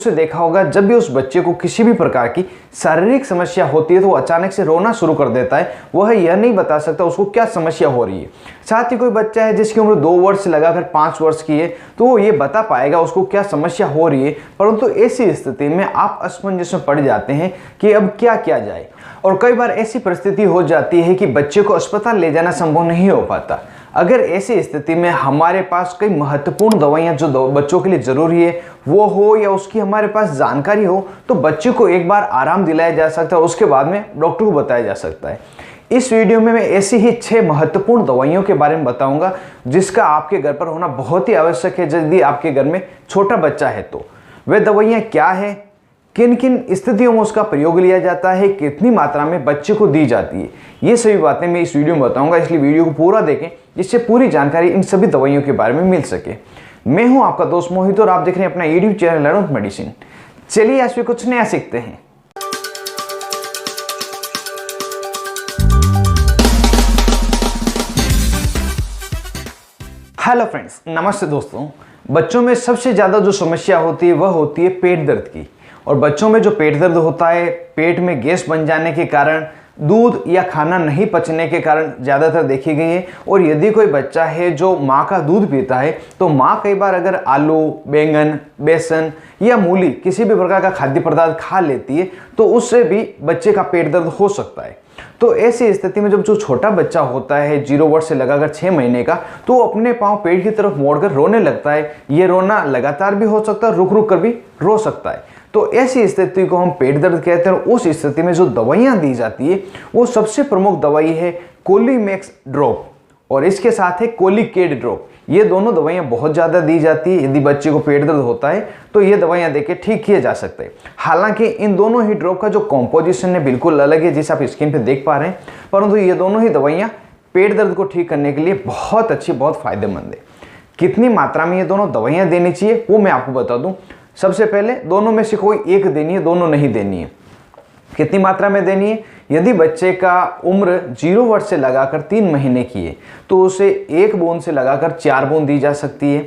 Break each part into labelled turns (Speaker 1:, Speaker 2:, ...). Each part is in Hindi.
Speaker 1: से देखा होगा, जब भी उस बच्चे को किसी भी प्रकार की शारीरिक समस्या होती है तो वो अचानक से रोना शुरू कर देता है। वह यह नहीं बता सकता उसको क्या समस्या हो रही है। साथ ही कोई बच्चा है जिसकी उम्र 2 वर्ष से लगाकर 5 वर्ष की है तो वो ये बता पाएगा उसको क्या समस्या हो रही है, परंतु ऐसी स्थिति में आप असमंजस में पड़ जाते हैं कि अब क्या किया जाए। और कई बार ऐसी परिस्थिति हो जाती है कि बच्चे को अस्पताल ले जाना संभव नहीं हो पाता। अगर ऐसी स्थिति में हमारे पास कई महत्वपूर्ण दवाइयाँ जो बच्चों के लिए ज़रूरी है वो हो या उसकी हमारे पास जानकारी हो तो बच्चे को एक बार आराम दिलाया जा सकता है, उसके बाद में डॉक्टर को बताया जा सकता है। इस वीडियो में मैं ऐसी ही 6 महत्वपूर्ण दवाइयों के बारे में बताऊंगा जिसका आपके घर पर होना बहुत ही आवश्यक है यदि आपके घर में छोटा बच्चा है तो। वे दवाइयाँ क्या है, किन किन स्थितियों में उसका प्रयोग लिया जाता है, कितनी मात्रा में बच्चे को दी जाती है, ये सभी बातें मैं इस वीडियो में बताऊंगा। इसलिए वीडियो को पूरा देखें जिससे पूरी जानकारी इन सभी दवाइयों के बारे में मिल सके। मैं हूं आपका दोस्त मोहित और आप देख रहे हैं अपना YouTube channel learn with medicine. चलिए आज भी कुछ नया सीखते हैं। हेलो फ्रेंड्स, नमस्ते दोस्तों। बच्चों में सबसे ज़्यादा जो समस्या होती है वह होती है पेट दर्द की। और बच्चों में जो पेट दर्द होता है, पेट में गैस बन जाने के कारण, दूध या खाना नहीं पचने के कारण ज़्यादातर देखी गई है। और यदि कोई बच्चा है जो माँ का दूध पीता है तो माँ कई बार अगर आलू, बैंगन, बेसन या मूली किसी भी प्रकार का खाद्य पदार्थ खा लेती है तो उससे भी बच्चे का पेट दर्द हो सकता है। तो ऐसी स्थिति में जब जो छोटा बच्चा होता है 0 वर्ष से लगाकर 6 महीने का, तो वो अपने पाँव पेट की तरफ मोड़कर रोने लगता है। ये रोना लगातार भी हो सकता है, रुक रुक कर भी रो सकता है। तो ऐसी स्थिति को हम पेट दर्द कहते हैं। उस स्थिति में जो दवाइयाँ दी जाती है वो सबसे प्रमुख दवाई है कोलीमैक्स ड्रॉप और इसके साथ है कोलिकेड ड्रॉप। ये दोनों दवाइयाँ बहुत ज़्यादा दी जाती है। यदि बच्चे को पेट दर्द होता है तो ये दवाइयाँ देके ठीक किया जा सकता है। हालांकि इन दोनों ही ड्रॉप का जो कॉम्पोजिशन है बिल्कुल अलग है, जिसे आप स्क्रीन पे देख पा रहे हैं, परंतु ये दोनों ही दवाइयाँ पेट दर्द को ठीक करने के लिए बहुत अच्छी, बहुत फायदेमंद है। कितनी मात्रा में ये दोनों दवाइयाँ देनी चाहिए वो मैं आपको बता दूँ। सबसे पहले दोनों में से कोई एक देनी है, दोनों नहीं देनी है। कितनी मात्रा में देनी है? यदि बच्चे का उम्र 0 वर्ष से लगाकर 3 महीने की है तो उसे 1 बूंद से लगाकर 4 बूंद दी जा सकती है।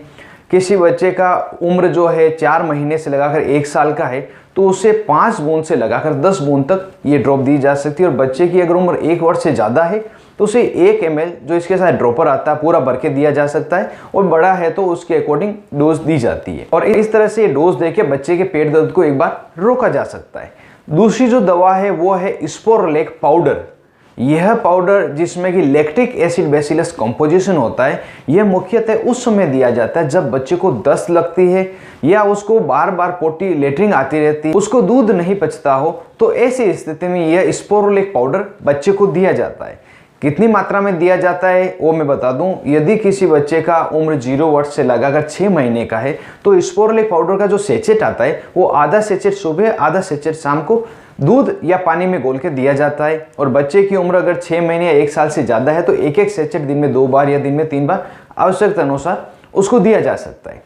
Speaker 1: किसी बच्चे का उम्र जो है 4 महीने से लगाकर 1 साल का है तो उसे 5 बूंद से लगाकर 10 बूंद तक ये ड्रॉप दी जा सकती है। और बच्चे की अगर उम्र 1 वर्ष से ज़्यादा है तो उसे 1 ml जो इसके साथ ड्रॉपर आता है पूरा भर के दिया जा सकता है, और बड़ा है तो उसके अकॉर्डिंग डोज दी जाती है। और इस तरह से ये डोज देके बच्चे के पेट दर्द को एक बार रोका जा सकता है। दूसरी जो दवा है वो है स्पोरलेक पाउडर। यह पाउडर जिसमें कि लैक्टिक एसिड बेसिलस कंपोजिशन होता है, यह मुख्यतः उस समय दिया जाता है जब बच्चे को दस्त लगती है या उसको बार बार पोटी लेटरिन आती रहती है, उसको दूध नहीं पचता हो, तो ऐसी स्थिति में यह स्पोरलेक पाउडर बच्चे को दिया जाता है। कितनी मात्रा में दिया जाता है वो मैं बता दूं। यदि किसी बच्चे का उम्र 0 वर्ष से लगाकर 6 महीने का है तो स्पोरलेक पाउडर का जो सेचेट आता है वो आधा सेचेट सुबह, आधा सेचेट शाम को दूध या पानी में घोल के दिया जाता है। और बच्चे की उम्र अगर 6 महीने या 1 साल से ज़्यादा है तो एक एक सेचेट दिन में 2 बार या दिन में 3 बार आवश्यकता अनुसार उसको दिया जा सकता है।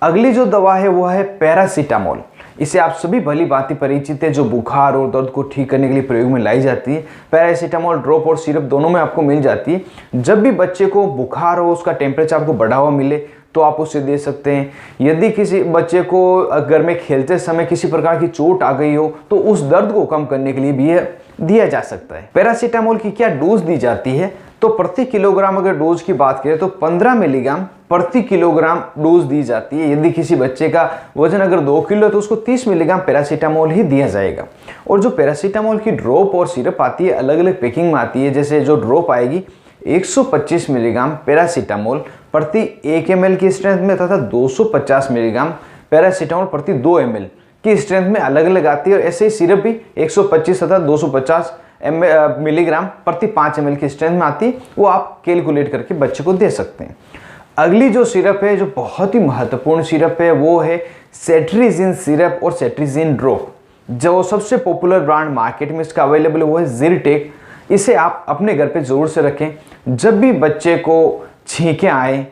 Speaker 1: अगली जो दवा है वो है पैरासीटामोल। इसे आप सभी भली भांति परिचित है, जो बुखार और दर्द को ठीक करने के लिए प्रयोग में लाई जाती है। पैरासीटामोल ड्रॉप और सिरप दोनों में आपको मिल जाती है। जब भी बच्चे को बुखार हो, उसका टेम्परेचर आपको बढ़ा हुआ मिले तो आप उसे दे सकते हैं। यदि किसी बच्चे को घर में खेलते समय किसी प्रकार की चोट आ गई हो तो उस दर्द को कम करने के लिए भी यह दिया जा सकता है। पैरासीटामोल की क्या डोज दी जाती है तो प्रति किलोग्राम अगर डोज की बात करें तो 15 मिलीग्राम प्रति किलोग्राम डोज दी जाती है। यदि किसी बच्चे का वजन अगर 2 किलो है तो उसको 30 मिलीग्राम पैरासीटामोल ही दिया जाएगा। और जो पैरासीटामोल की ड्रॉप और सिरप आती है अलग अलग पैकिंग में आती है। जैसे जो ड्रॉप आएगी 125 मिलीग्राम पैरासीटामोल प्रति 1 ml की स्ट्रेंथ में तथा 250 मिलीग्राम पैरासीटामोल प्रति 2 ml की स्ट्रेंथ में अलग अलग आती है। और ऐसे ही सिरप भी 125 तथा 250 मिलीग्राम प्रति 5 ml की स्ट्रेंथ में आती है। वो आप कैलकुलेट करके बच्चे को दे सकते हैं। अगली जो सिरप है, जो बहुत ही महत्वपूर्ण सिरप है, वो है सेट्रिजिन सिरप और सेट्रिजिन ड्रॉप। जो सबसे पॉपुलर ब्रांड मार्केट में इसका अवेलेबल है वो है जिरटेक। इसे आप अपने घर पे ज़रूर से रखें। जब भी बच्चे को छींकें आए,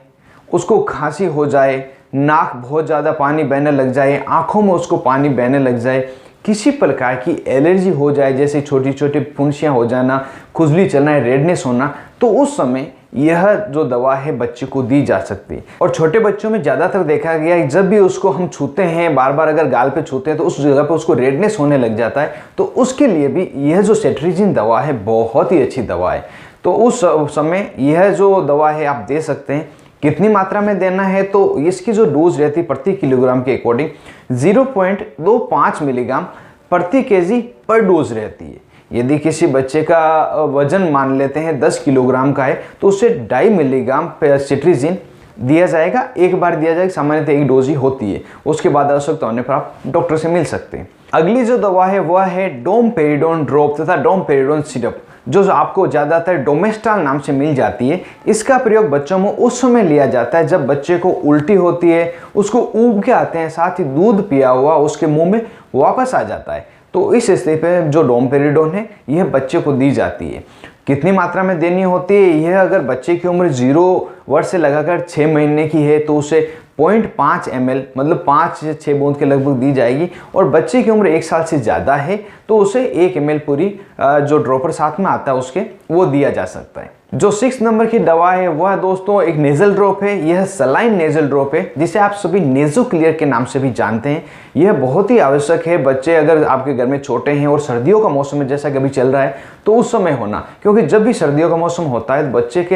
Speaker 1: उसको खांसी हो जाए, नाक बहुत ज़्यादा पानी बहने लग जाए, आँखों में उसको पानी बहने लग जाए, किसी प्रकार की एलर्जी हो जाए, जैसे छोटी छोटी फुंसियाँ हो जाना, खुजली चलना, रेडनेस होना, तो उस समय यह जो दवा है बच्चे को दी जा सकती है। और छोटे बच्चों में ज़्यादातर देखा गया है जब भी उसको हम छूते हैं, बार बार अगर गाल पे छूते हैं तो उस जगह पे उसको रेडनेस होने लग जाता है। तो उसके लिए भी यह जो सेट्रिजिन दवा है बहुत ही अच्छी दवा है। तो उस समय यह जो दवा है आप दे सकते हैं। कितनी मात्रा में देना है तो इसकी जो डोज रहती है प्रति किलोग्राम के अकॉर्डिंग 0.25 मिलीग्राम प्रति केजी पर डोज रहती है। यदि किसी बच्चे का वजन मान लेते हैं 10 किलोग्राम का है तो उसे 2.5 मिलीग्राम सेट्रिजिन दिया जाएगा, एक बार दिया जाएगा। सामान्यतः एक डोज ही होती है, उसके बाद आवश्यकता होने पर आप डॉक्टर से मिल सकते हैं। अगली जो दवा है वह है डोमपेरिडोन ड्रॉप तथा डोमपेरिडोन सिरप, जो आपको ज़्यादातर डोमेस्टाल नाम से मिल जाती है। इसका प्रयोग बच्चों में उस समय लिया जाता है जब बच्चे को उल्टी होती है, उसको ऊब के आते हैं, साथ ही दूध पिया हुआ उसके मुंह में वापस आ जाता है। तो इस स्थिति पे जो डोमपेरिडोन है यह बच्चे को दी जाती है। कितनी मात्रा में देनी होती है, यह अगर बच्चे की उम्र 0 वर्ष से लगाकर 6 महीने की है तो उसे 0.5 ml मतलब 5 से 6 बूंद के लगभग दी जाएगी। और बच्चे की उम्र 1 साल से ज़्यादा है तो उसे 1 ml पूरी जो ड्रॉपर साथ में आता है उसके वो दिया जा सकता है। जो 6 नंबर की दवा है वह दोस्तों एक नेजल ड्रॉप है। यह सलाइन नेजल ड्रॉप है जिसे आप सभी नेजो क्लियर के नाम से भी जानते हैं। यह बहुत ही आवश्यक है। बच्चे अगर आपके घर में छोटे हैं और सर्दियों का मौसम है जैसा कि अभी चल रहा है तो उस समय होना, क्योंकि जब भी सर्दियों का मौसम होता है तो बच्चे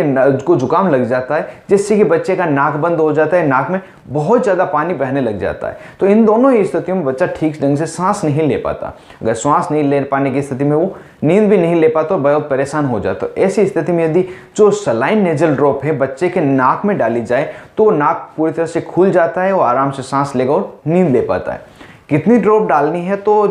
Speaker 1: को जुकाम लग जाता है जिससे कि बच्चे का नाक बंद हो जाता है, नाक में बहुत ज़्यादा पानी बहने लग जाता है। तो इन दोनों ही स्थितियों में बच्चा ठीक ढंग से सांस नहीं ले पाता। अगर सांस नहीं ले पाने की स्थिति में वो नींद भी नहीं ले पाता और बहुत परेशान हो जाता है। ऐसी स्थिति में यदि जो सलाइन नेजल ड्रॉप है बच्चे के नाक में डाली जाए तो नाक पूरी तरह से खुल जाता है, वो आराम से सांस लेगा और नींद ले पाता है। कितनी ड्रॉप डालनी है तो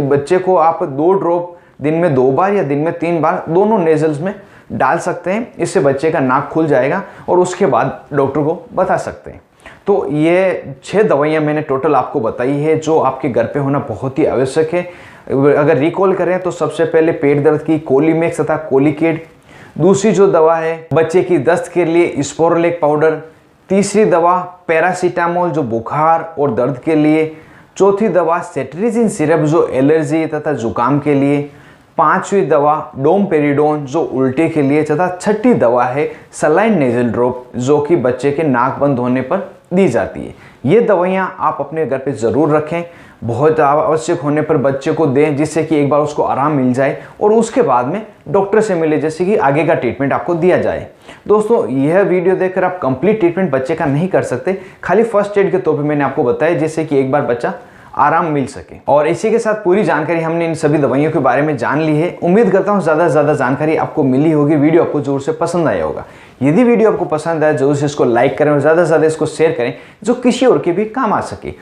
Speaker 1: बच्चे को आप 2 ड्रॉप दिन में 2 बार या दिन में 3 बार दोनों नेजल्स में डाल सकते हैं। इससे बच्चे का नाक खुल जाएगा और उसके बाद डॉक्टर को बता सकते हैं। तो ये 6 दवाइयाँ मैंने टोटल आपको बताई है जो आपके घर पे होना बहुत ही आवश्यक है। अगर रिकॉल करें तो सबसे पहले पेट दर्द की कोलीमेक्स तथा कोलिकेट, दूसरी जो दवा है बच्चे की दस्त के लिए स्पोरोलेक पाउडर, तीसरी दवा पैरासीटामोल जो बुखार और दर्द के लिए, चौथी दवा सेट्रिजिन सिरप जो एलर्जी तथा जुकाम के लिए, 5वीं दवा डोमपेरिडोन जो उल्टे के लिए तथा 6ठी दवा है सलाइन नेजल ड्रॉप जो कि बच्चे के नाक बंद होने पर दी जाती है। ये दवाइयाँ आप अपने घर पे ज़रूर रखें, बहुत आवश्यक होने पर बच्चे को दें जिससे कि एक बार उसको आराम मिल जाए और उसके बाद में डॉक्टर से मिले जैसे कि आगे का ट्रीटमेंट आपको दिया जाए। दोस्तों यह वीडियो देखकर आप कंप्लीट ट्रीटमेंट बच्चे का नहीं कर सकते, खाली फर्स्ट एड के तौर पे मैंने आपको बताया जिससे कि एक बार बच्चा आराम मिल सके। और इसी के साथ पूरी जानकारी हमने इन सभी दवाइयों के बारे में जान ली है। उम्मीद करता हूँ ज़्यादा से ज़्यादा जानकारी आपको मिली होगी। वीडियो आपको जरूर से पसंद आया होगा। यदि वीडियो आपको पसंद आए जरूर से इसको लाइक करें और ज़्यादा से ज़्यादा इसको शेयर करें जो किसी और के भी काम आ सके।